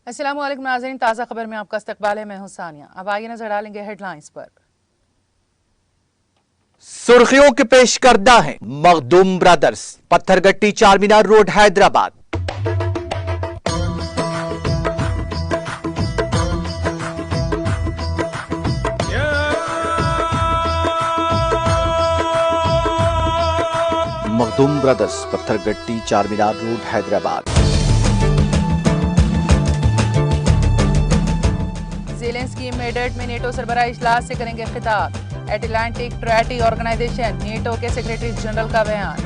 अस्सलाम वालेकुम नाज़रीन, ताज़ा खबर में आपका इस्तकबाल है। मैं हूं सानिया। अब आगे नजर डालेंगे हेडलाइंस पर। सुर्खियों के पेश करदा है Makhdoom brothers, Patthargatti Charminar road Hyderabad. Makhdoom brothers, Patthargatti Charminar road Hyderabad. Zelensky Madrid में नेटो सरबराह इजलास से करेंगे खिताब। अटलांटिक ट्रेटी ऑर्गेनाइजेशन नेटो के सेक्रेटरी जनरल का बयान।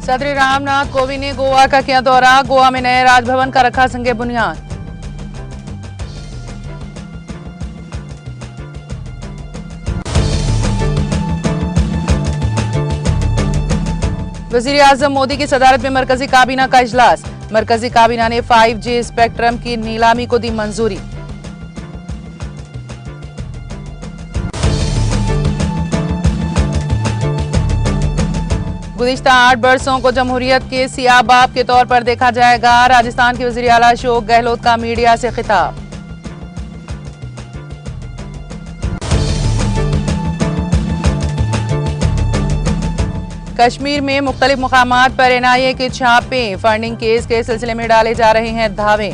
सदर रामनाथ कोविंद ने गोवा का किया दौरा। गोवा में नए राजभवन का रखा संगे बुनियाद। वजीर आजम मोदी की सदारत में मरकजी काबीना का इजलास। मरकजी काबीना ने 5G स्पेक्ट्रम की नीलामी को दी मंजूरी। गुज़िश्ता 8 बरसों को जमहूरियत के सियाबाब के तौर पर देखा जाएगा। राजस्थान के वजीर आला अशोक गहलोत का मीडिया से खिताब। कश्मीर में मुख्तलिफ मुकामात पर NIA के छापे। फंडिंग केस के सिलसिले में डाले जा रहे हैं धावे।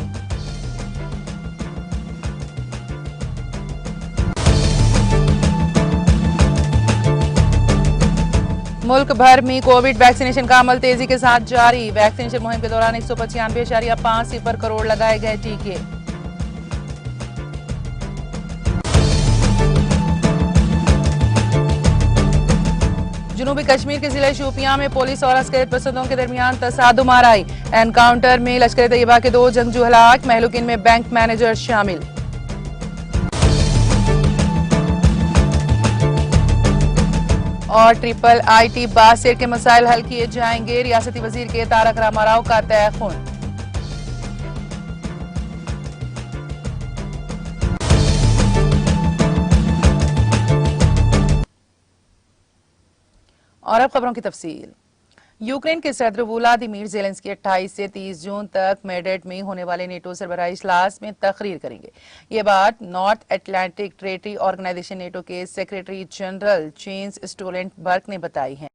मुल्क भर में कोविड वैक्सीनेशन का अमल तेजी के साथ जारी। वैक्सीनेशन मुहिम के दौरान 195.5 करोड़ लगाए गए टीके। जनूबी कश्मीर के जिले शोपियां में पुलिस और अस्करियत पसंदों के दरमियान तसादुम आराई। एनकाउंटर में लश्कर तैयबा के 2 जंगजू हलाक, महलूकिन में बैंक मैनेजर शामिल। और IIT बासिर के मसाइल हल किए जाएंगे। रियासती वजीर के तारक रामाराव का तयखुन। और अब खबरों की तफसील। यूक्रेन के सदर व्लादिमीर ज़ेलेंस्की 28 से 30 जून तक मेड्रिड में होने वाले नेटो सरबराह इजलास में तकरीर करेंगे। ये बात North Atlantic treaty organisation NATO के सेक्रेटरी जनरल जेन्स स्टोल्टनबर्ग ने बताई है।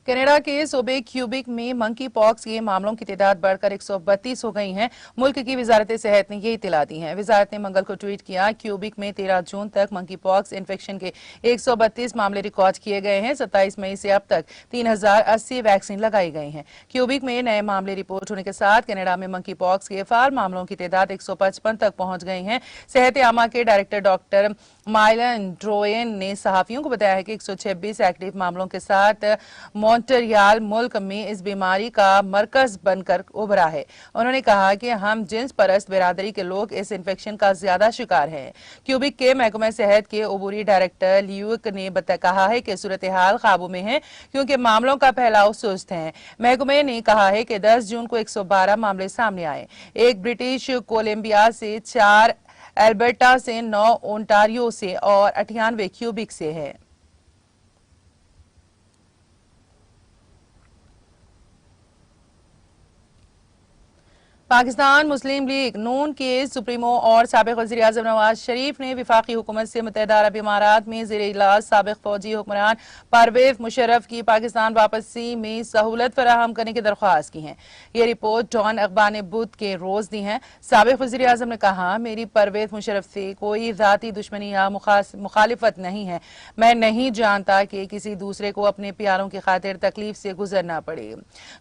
कनाडा के सूबे क्यूबिक में मंकी पॉक्स के मामलों की तादाद बढ़कर 132 हो गई है। मुल्क की वजारत सेहत ने ये इतला दी है। वजारत ने मंगल को ट्वीट किया, क्यूबिक में 13 जून तक मंकी पॉक्स इन्फेक्शन के 132 मामले रिकॉर्ड किए गए हैं। 27 मई से अब तक 3080 वैक्सीन लगाई गई हैं। क्यूबिक में नए मामले रिपोर्ट होने के साथ कनाडा में मंकी पॉक्स के फार मामलों की तादाद 155 तक पहुंच गई है। सेहत आमा के डायरेक्टर डॉक्टर माइलन ड्रोयन ने सहाफियों को बताया है कि 126 एक्टिव मामलों के साथ मॉन्ट्रियल मुल्क में इस बीमारी का मरकज बनकर उभरा है। उन्होंने कहा कि हम जिन्स परस्त बिरादरी के लोग इस इन्फेक्शन का ज्यादा शिकार हैं। क्यूबिक के महकमा सेहत के अबूरी डायरेक्टर ल्यूक ने कहा है कि सूरत हाल काबू में है क्योंकि मामलों का फैलाव सुस्त है। महकमे ने कहा है कि 10 जून को 112 मामले सामने आए। एक ब्रिटिश कोलंबिया से, 4 एल्बर्टा से, 9 ओंटारियो से और 98 क्यूबिक से है। पाकिस्तान मुस्लिम लीग नून के सुप्रीमो और साबिक वज़ीर आज़म नवाज शरीफ ने वफाकी हुकूमत से मुत्तहिदा अरब इमारात में ज़ेर इजलास साबिक फौजी हुक्मरान परवेज मुशर्रफ की पाकिस्तान वापसी में सहूलत फराहम करने की दरख्वास्त की है। ये रिपोर्ट डॉन अखबार ने बुध के रोज दी है। साबिक वज़ीर आज़म ने कहा, मेरी परवेज मुशर्रफ से कोई ज़ाती दुश्मनी या मुखालिफत नहीं है। मैं नहीं जानता कि किसी दूसरे को अपने प्यारों की खातिर तकलीफ से गुजरना पड़े,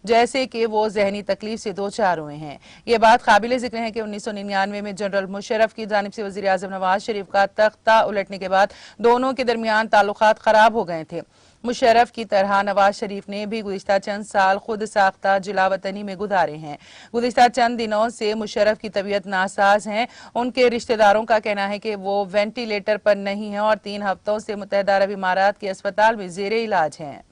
जैसे कि वो जहनी तकलीफ से दो चार हुए हैं। ये बात काबिल जिक्र है कि 1999 में जनरल मुशर्रफ की जानिब से वज़ीर आज़म नवाज शरीफ का तख्ता उलटने के बाद दोनों के दरमियान ताल्लुकात खराब हो गए थे। मुशर्रफ की तरह नवाज शरीफ ने भी गुज़िश्ता चंद साल खुद साख्ता जिला वतनी में गुजारे हैं। गुज़िश्ता चंद दिनों से मुशर्रफ की तबीयत नासाज है। उनके रिश्तेदारों का कहना है कि वो वेंटिलेटर पर नहीं है और 3 हफ्तों से मुत्तहिदा अरब इमारात के अस्पताल में ज़ेरे इलाज हैं।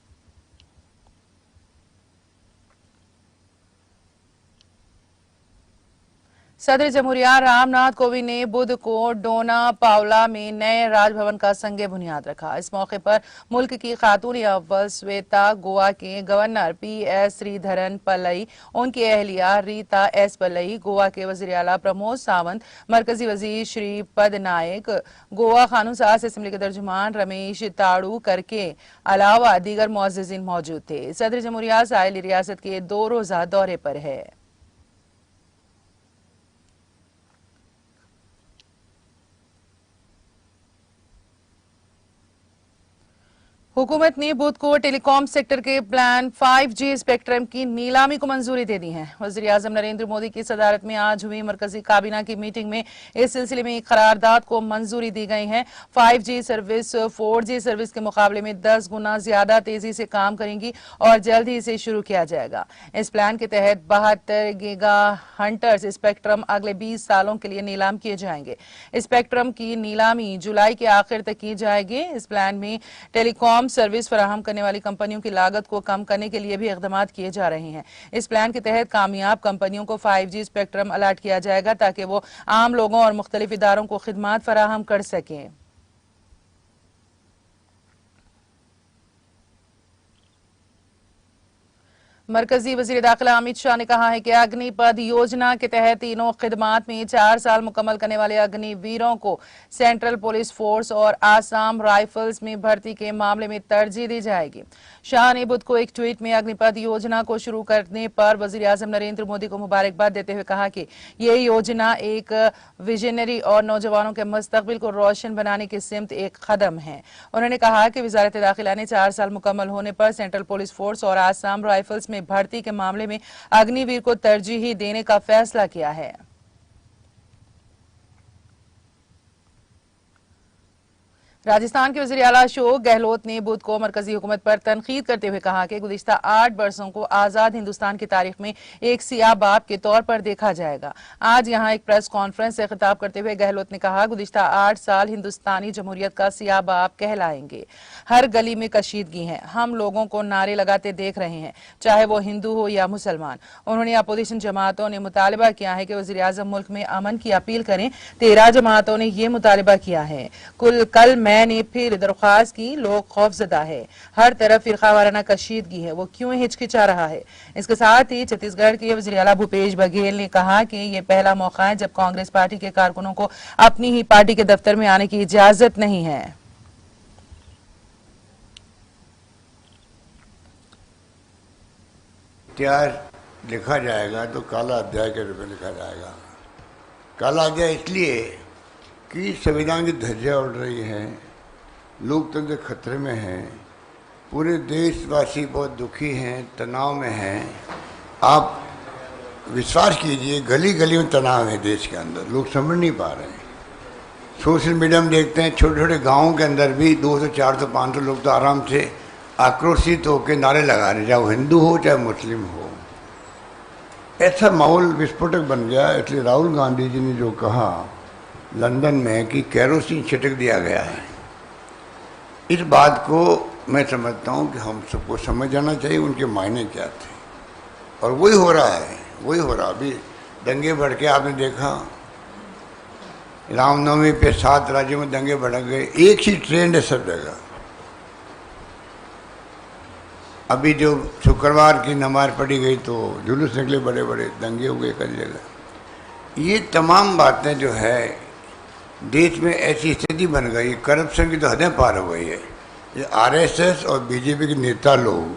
सदर जमहूरिया रामनाथ कोविंद ने बुध को डोना पावला में नए राजभवन का संगे बुनियाद रखा। इस मौके पर मुल्क की खातून अव्वल श्वेता, गोवा के गवर्नर पीएस श्रीधरन पल्लई, उनकी अहलिया रीता एस पल्लई, गोवा के वजीर आला प्रमोद सावंत, मरकजी वजीर श्रीपद नायक, गोवा कानून साज असेंबली के तर्जुमान रमेश ताड़ूकर के अलावा दीगर मुअज्जिजीन मौजूद थे। सदर जमहूरिया साहिली रियासत के 2 रोजा दौरे पर है। हुकूमत ने बुध को टेलीकॉम सेक्टर के प्लान 5G स्पेक्ट्रम की नीलामी को मंजूरी दे दी है। वज़ीर आज़म नरेंद्र मोदी की सदारत में आज हुई मरकजी काबीना की मीटिंग में इस सिलसिले में एक करारदाद को मंजूरी दी गई है। 5G सर्विस 4G सर्विस के मुकाबले में 10 गुना ज्यादा तेजी से काम करेंगी और जल्द ही इसे शुरू किया जाएगा। इस प्लान के तहत 72 गीगा हंटर्स स्पेक्ट्रम अगले 20 सालों के लिए नीलाम किए जाएंगे। स्पेक्ट्रम की नीलामी जुलाई के आखिर तक की जाएगी। इस प्लान में टेलीकॉम सर्विस फराहम करने वाली कंपनियों की लागत को कम करने के लिए भी इक़दामात किए जा रहे हैं। इस प्लान के तहत कामयाब कंपनियों को 5G स्पेक्ट्रम अलाट किया जाएगा ताकि वो आम लोगों और मुख्तलिफ इदारों को खिदमात फराहम कर सकें। मरकजी वजीर दाखिला अमित शाह ने कहा है कि अग्निपथ योजना के तहत तीनों खिदमात में 4 साल मुकम्मल करने वाले अग्निवीरों को सेंट्रल पुलिस फोर्स और आसाम राइफल्स में भर्ती के मामले में तरजीह दी जाएगी। शाह ने बुध को एक ट्वीट में अग्निपथ योजना को शुरू करने पर वजीर आजम नरेंद्र मोदी को मुबारकबाद देते हुए कहा कि यह योजना एक विजनरी और नौजवानों के मुस्तकबिल को रोशन बनाने की सिमत एक कदम है। उन्होंने कहा कि वजारत दाखिला ने 4 साल मुकम्मल होने पर सेंट्रल पुलिस फोर्स और आसाम राइफल्स में भर्ती के मामले में अग्निवीर को तरजीह देने का फैसला किया है। राजस्थान के वज़ीर आला अशोक गहलोत ने बुध को मरकजी हुकूमत पर तनकीद करते हुए कहा कि गुज़िश्ता 8 बरसों को आज़ाद हिंदुस्तान की तारीख में एक सियाह बाब के तौर पर देखा जाएगा। आज यहां एक प्रेस कॉन्फ्रेंस से खिताब करते हुए गहलोत ने कहा, गुज़िश्ता 8 साल हिंदुस्तानी जमहूरियत का सियाह बाब कहलाएंगे। हर गली में कशीदगी है। हम लोगों को नारे लगाते देख रहे हैं, चाहे वो हिंदू हो या मुसलमान। उन्होंने अपोजिशन जमातों ने मुतालबा किया है कि वज़ीर आज़म मुल्क में अमन की अपील करें। 13 जमातों ने यह मुतालबा किया है। कल मैंने फिर दरख्वास्त की, लोग खौफजदा है। हर तरफ फिरका वाराना कशीदगी है, वो क्यों हिचकिचा रहा है। इसके साथ ही छत्तीसगढ़ के वज़ीर आला भूपेश बघेल ने कहा कि यह पहला मौका है जब कांग्रेस पार्टी के कारकुनों को अपनी ही पार्टी के दफ्तर में आने की इजाजत नहीं है। इतिहास लिखा जाएगा तो काला अध्याय के रूप में लिखा जाएगा। काला अध्याय इसलिए कि संविधान की धज्जियां उड़ रही हैं, लोकतंत्र खतरे में है, पूरे देशवासी बहुत दुखी हैं, तनाव में हैं। आप विश्वास कीजिए, गली गली में तनाव है देश के अंदर, लोग समझ नहीं पा रहे हैं। सोशल मीडिया में देखते हैं, छोटे छोटे गाँवों के अंदर भी 200, 400, 500 लोग तो आराम से आक्रोशित होकर नारे लगा रहे, चाहे वो हिंदू हो चाहे मुस्लिम हो। ऐसा माहौल विस्फोटक बन गया। इसलिए राहुल गांधी जी ने जो कहा लंदन में कि केरोसिन छिड़क दिया गया है, इस बात को मैं समझता हूँ कि हम सबको समझ जाना चाहिए उनके मायने क्या थे। और वही हो रहा है, वही हो रहा। अभी दंगे भड़के के आपने देखा, रामनवमी पे 7 राज्यों में दंगे भड़क गए, एक ही ट्रेंड है सब जगह। अभी जो शुक्रवार की नमाज पढ़ी गई तो जुलूस निकले, बड़े बड़े दंगे हो गए कई जगह। ये तमाम बातें जो है देश में ऐसी स्थिति बन गई, करप्शन की तो हदें पार हो गई है। ये आरएसएस और बीजेपी के नेता लोग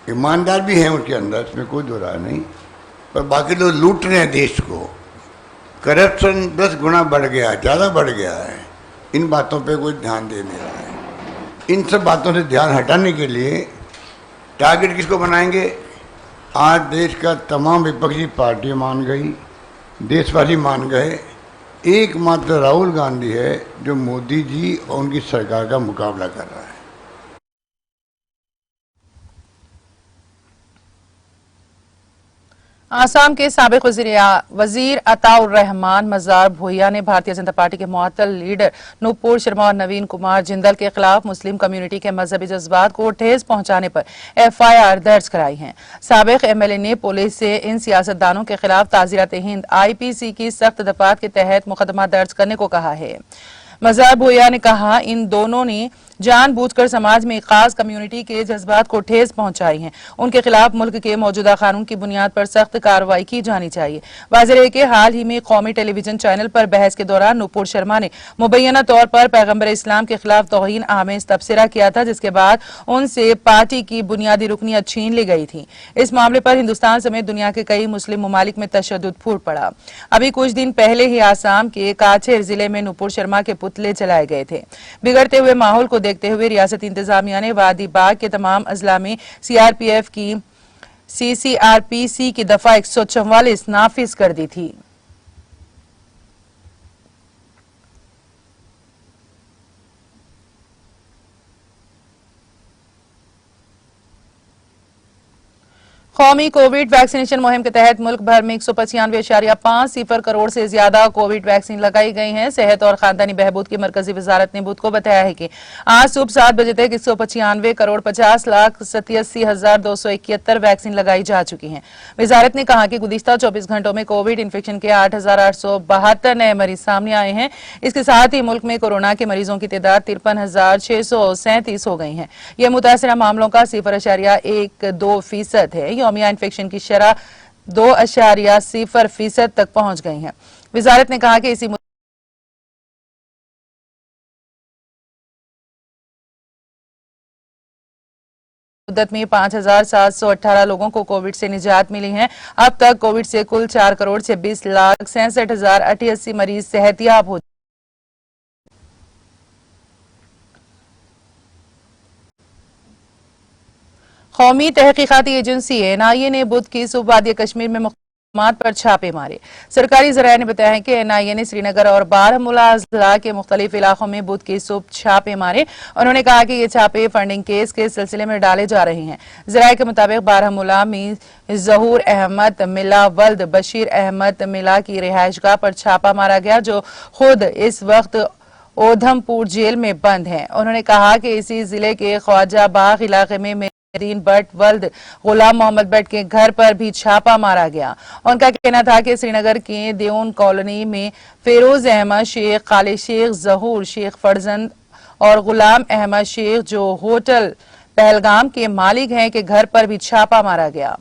ईमानदार भी हैं उनके अंदर, इसमें कोई दो राय नहीं, पर बाकी लोग लूट रहे हैं देश को। करप्शन 10 गुना बढ़ गया, ज़्यादा बढ़ गया है। इन बातों पे कोई ध्यान दे नहीं रहा है। इन सब बातों से ध्यान हटाने के लिए टारगेट किसको बनाएंगे? आज देश का तमाम विपक्षी पार्टियां मान गई, देशवासी मान गए। एकमात्र राहुल गांधी है जो मोदी जी और उनकी सरकार का मुकाबला कर रहा है। आसाम के साबिक वजीर अताउर रहमान मजार भुइया ने भारतीय जनता पार्टी के मुअत्तल लीडर नूपुर शर्मा और नवीन कुमार जिंदल के खिलाफ मुस्लिम कम्युनिटी के मजहबी जज्बात को ठेस पहुंचाने पर एफआईआर दर्ज कराई है। साबिक एमएलए ने पुलिस से इन सियासतदानों के खिलाफ ताज़ीरात हिंद आईपीसी की सख्त दफात के तहत मुकदमा दर्ज करने को कहा है। मजार भुइया ने कहा, इन दोनों ने जानबूझकर समाज में खास कम्युनिटी के जज्बात को ठेस पहुंचाई है। उनके खिलाफ मुल्क के मौजूदा कानून की बुनियाद पर सख्त कार्रवाई की जानी चाहिए। वाज़ेह है कि हाल ही में कौमी टेलीविजन चैनल पर बहस के दौरान नूपुर शर्मा ने मुबैना तौर पर पैगम्बर इस्लाम के खिलाफ तौहीन आमेज तबसरा किया था, जिसके बाद उनसे पार्टी की बुनियादी रुकनियत छीन ली गई थी। इस मामले पर हिंदुस्तान समेत दुनिया के कई मुस्लिम ममालिक में तशद्दुद फूट पड़ा। अभी कुछ दिन पहले ही आसाम के काछेर जिले में नूपुर शर्मा के पुतले जलाए गए थे। बिगड़ते हुए माहौल को देखते हुए रियासती इंतजामिया ने वादी बाग के तमाम अजला में सीआरपीएफ की सीसीआरपीसी की दफा 144 नाफिज कर दी थी। कौमी कोविड वैक्सीनेशन मुहिम के तहत मुल्क भर में 195.5 करोड़ से ज्यादा कोविड वैक्सीन लगाई गई हैं। सेहत और खानदानी बहबूद की मरकजी वजारत ने बुध को बताया है कि आज सुबह 7 बजे तक 195 करोड़ 50,87,271 वैक्सीन लगाई जा चुकी हैं। वजारत ने कहा कि गुज़िश्ता 24 घंटों में कोविड इन्फेक्शन के 8,872 नए मरीज सामने आए हैं। इसके साथ ही मुल्क में कोरोना के मरीजों की तादाद 53,637 हो गई है। यह मुतासरा मामलों का 0.12% है। यौमिया इन्फेक्शन की शरह 2.0% तक पहुंच गई है। वजारत ने कहा कि इसी मुद्दत में 5,718 लोगों को कोविड से निजात मिली है। अब तक कोविड से कुल 4,26,67,088 मरीज सेहतियाब हो। कौमी तहकीकाती एजेंसी एनआईए ने बुध की सुबह वादी कश्मीर में मकामात पर छापे मारे। सरकारी जराये ने बताया कि एनआईए ने श्रीनगर और बारामूला अजला के मुख्तलिफ इलाकों में बुध की सुबह छापे मारे। उन्होंने कहा कि ये छापे फंडिंग केस के सिलसिले में डाले जा रहे हैं। जराये के मुताबिक बारामूला में जहूर अहमद मिला वल्द बशीर अहमद मिला की रिहायशगाह पर छापा मारा गया, जो खुद इस वक्त ओधमपुर जेल में बंद है। उन्होंने कहा कि इसी जिले के ख्वाजा बाग इलाके में मेरीन बट वल्द गुलाम मोहम्मद बट के घर पर भी छापा मारा गया। उनका कहना था कि श्रीनगर के देऊन कॉलोनी में फेरोज अहमद शेख, खालिद शेख, जहूर शेख फरजंद और गुलाम अहमद शेख, जो होटल पहलगाम के मालिक हैं, के घर पर भी छापा मारा गया।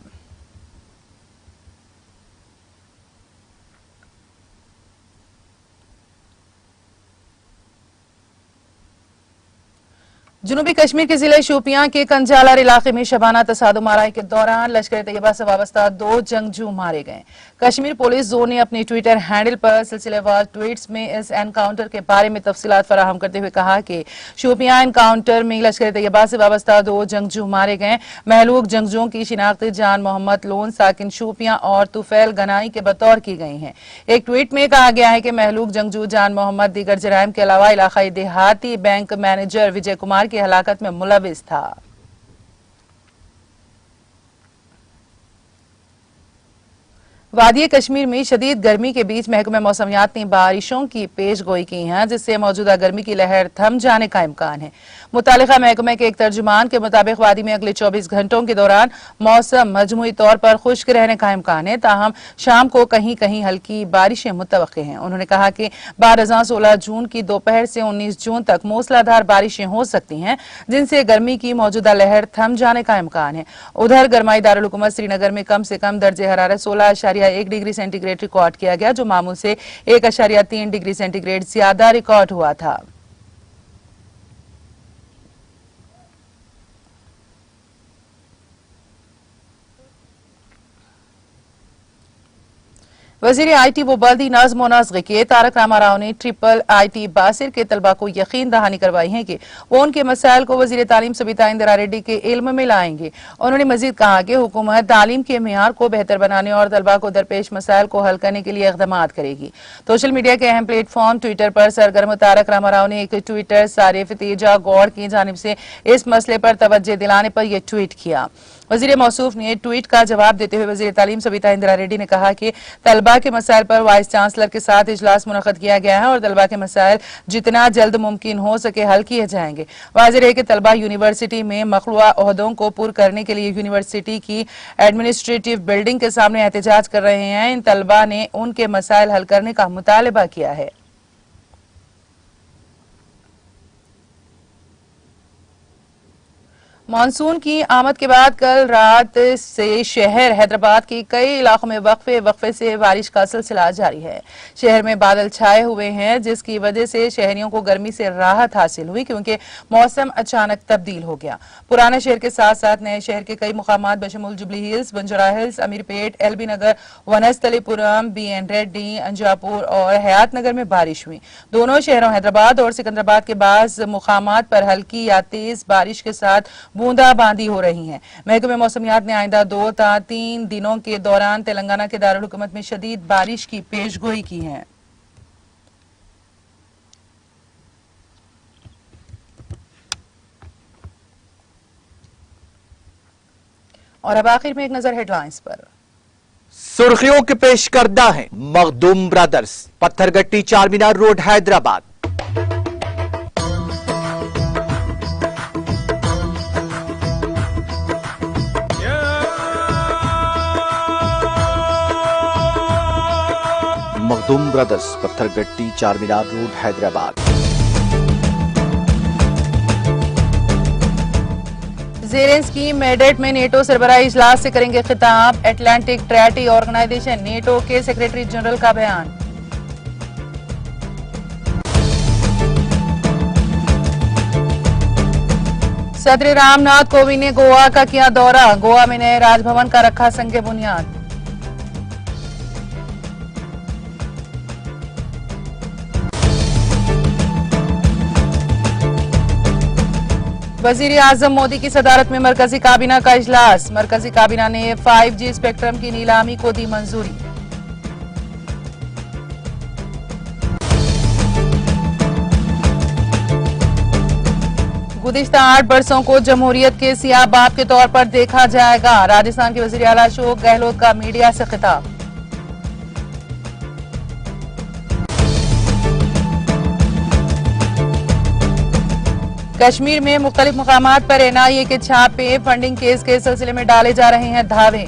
जनूबी कश्मीर के जिले शोपियां के कंजालर इलाके में शबाना तसादुम आराई के दौरान लश्कर तैयबा से वाबस्ता 2 जंगजू मारे गए। कश्मीर पुलिस जोन ने अपने ट्विटर हैंडल पर सिलसिलेवार ट्वीट्स में इस एनकाउंटर के बारे में तफसीलात फराहम करते हुए कहा कि शोपियां एनकाउंटर में लश्कर तैयबा से वाबस्ता 2 जंगजू मारे गए। महलूक जंगजुओं की शिनाख्त जान मोहम्मद लोन साकिन शोपियां और तुफैल गनाई के बतौर की गई है। एक ट्वीट में कहा गया है कि महलूक जंगजू जान मोहम्मद दीगर जराइम के अलावा इलाकाई देहाती बैंक मैनेजर विजय कुमार की हलाकत में मुलविस था। वादी कश्मीर में शदीद गर्मी के बीच महकमा मौसमियात ने बारिशों की पेशगोई की है, जिससे मौजूदा गर्मी की लहर थम जाने का इम्कान है। मुतालिका महकमे के एक तर्जुमान के मुताबिक वादी में अगले 24 घंटों के दौरान मौसम मजमूई तौर पर खुश्क रहने का इम्कान है, ताहम शाम को कहीं कहीं हल्की बारिशें मुतवक्के हैं। उन्होंने कहा कि बाद अज़ां 16 जून की दोपहर से 19 जून तक मूसलाधार बारिशें हो सकती हैं, जिनसे गर्मी की मौजूदा लहर थम जाने का इम्कान है। उधर गरमाई दारुल हुकूमत श्रीनगर में कम से कम दर्जे हरारत 16.1 डिग्री सेंटीग्रेड रिकॉर्ड किया गया, जो मामूल से 1.3 डिग्री सेंटीग्रेड ज्यादा रिकॉर्ड हुआ था। वजीर IT व बल्दी नज़्म व नस्क़ के तारक रामा राव ने ट्रिपल IT बासिर के तलबा को यकीन दहानी करवाई है कि वो उनके मसाइल को वजीर तालीम सबिता इंदिरा रेड्डी के इल्म में लाएंगे। उन्होंने मजीद कहा कि हुकूमत तालीम के मेयार को बेहतर बनाने और तलबा को दरपेश मसाइल को हल करने के लिए इक़दामात करेगी। सोशल मीडिया के अहम प्लेटफॉर्म ट्विटर पर सरगर्म तारक रामा राव ने एक ट्विटर सारिफ तेजा गौड़ की जानिब से इस मसले पर तवज्जो दिलाने पर यह ट्वीट किया। वजीर मौसूफ ने ट्वीट का जवाब देते हुए वजीर तालीम सबिता इंदिरा रेड्डी ने कहा कि तलबा के मसाइल पर वाइस चांसलर के साथ इजलास मुनक़द किया गया है और तलबा के मसाइल जितना जल्द मुमकिन हो सके हल किए जाएंगे। वाज़ेह है कि तलबा यूनिवर्सिटी में मखलूआ ओहदों को पुर करने के लिए यूनिवर्सिटी की एडमिनिस्ट्रेटिव बिल्डिंग के सामने एहतजाज कर रहे हैं। इन तलबा ने उनके मसाइल हल करने का मुतालबा किया है। मानसून की आमद के बाद कल रात से शहर हैदराबाद के कई इलाकों में वक्फे से बारिश का सिलसिला जारी है। शहर में बादल छाए हुए हैं, जिसकी वजह से शहरियों को गर्मी से राहत हासिल हुई क्योंकि मौसम अचानक तब्दील हो गया। पुराने शहर के साथ साथ नए शहर के कई मुकामात बशमुल Jubilee Hills, Banjara Hills, Ameerpet, LB Nagar, Vanasthalipuram, BN Reddy, Anjapur और हयात नगर में बारिश हुई। दोनों शहरों हैदराबाद और सिकंदराबाद के बाज़ मुकामात पर हल्की या तेज बारिश के साथ बूंदाबांदी हो रही है। महकमे मौसमियात ने आइंदा 2 ta 3 दिनों के दौरान तेलंगाना के दारुल हुकूमत में शदीद बारिश की पेशगोई की है। और अब आखिर में एक नजर हेडलाइंस पर। सुर्खियों के पेश करदा है Makhdoom brothers, Patthargatti Charminar road Hyderabad. Makhdoom brothers, Patthargatti Charminar road Hyderabad. ज़ेरे स्कीम मेडेट में नेटो सरबराही इजलास से करेंगे खिताब। अटलांटिक ट्रेटी ऑर्गेनाइजेशन नेटो के सेक्रेटरी जनरल का बयान। सदर रामनाथ कोविंद ने गोवा का किया दौरा। गोवा में नए राजभवन का रखा संग बुनियाद। वजीर आजम मोदी की सदारत में मरकजी काबीना का इजलास। मरकजी काबीना ने 5G स्पेक्ट्रम की नीलामी को दी मंजूरी। गुज़िश्ता 8 बरसों को जमहूरियत के सियाह बाप के तौर पर देखा जाएगा। राजस्थान के वजीर आला अशोक गहलोत का मीडिया से खिताब। कश्मीर में मुख्तलिफ मुकामात पर NIA के छापे। फंडिंग केस के सिलसिले में डाले जा रहे हैं धावे।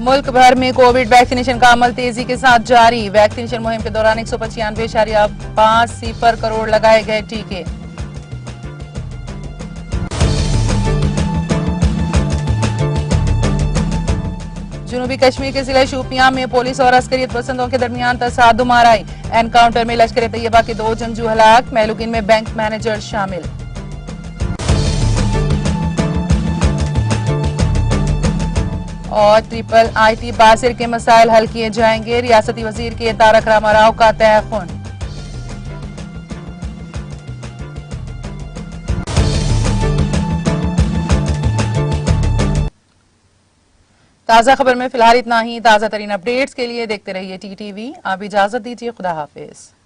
मुल्क भर में कोविड वैक्सीनेशन का अमल तेजी के साथ जारी। वैक्सीनेशन मुहिम के दौरान 195.50 करोड़ लगाए गए टीके। जनूबी कश्मीर के जिले शोपियां में पुलिस और अस्करियत पसंदों के दरमियान तसादुम आराई। एनकाउंटर में लश्कर तैयबा के 2 जंगजू हलाक, महलूकिन में बैंक मैनेजर शामिल। और ट्रिपल IT बासिर के मसाइल हल किए जाएंगे। रियासती वजीर के तारक रामा राव का तयख्खुन। ताज़ा खबर में फिलहाल इतना ही। ताज़ा तरीन अपडेट्स के लिए देखते रहिए TTV। आप इजाजत दीजिए। खुदा हाफिज।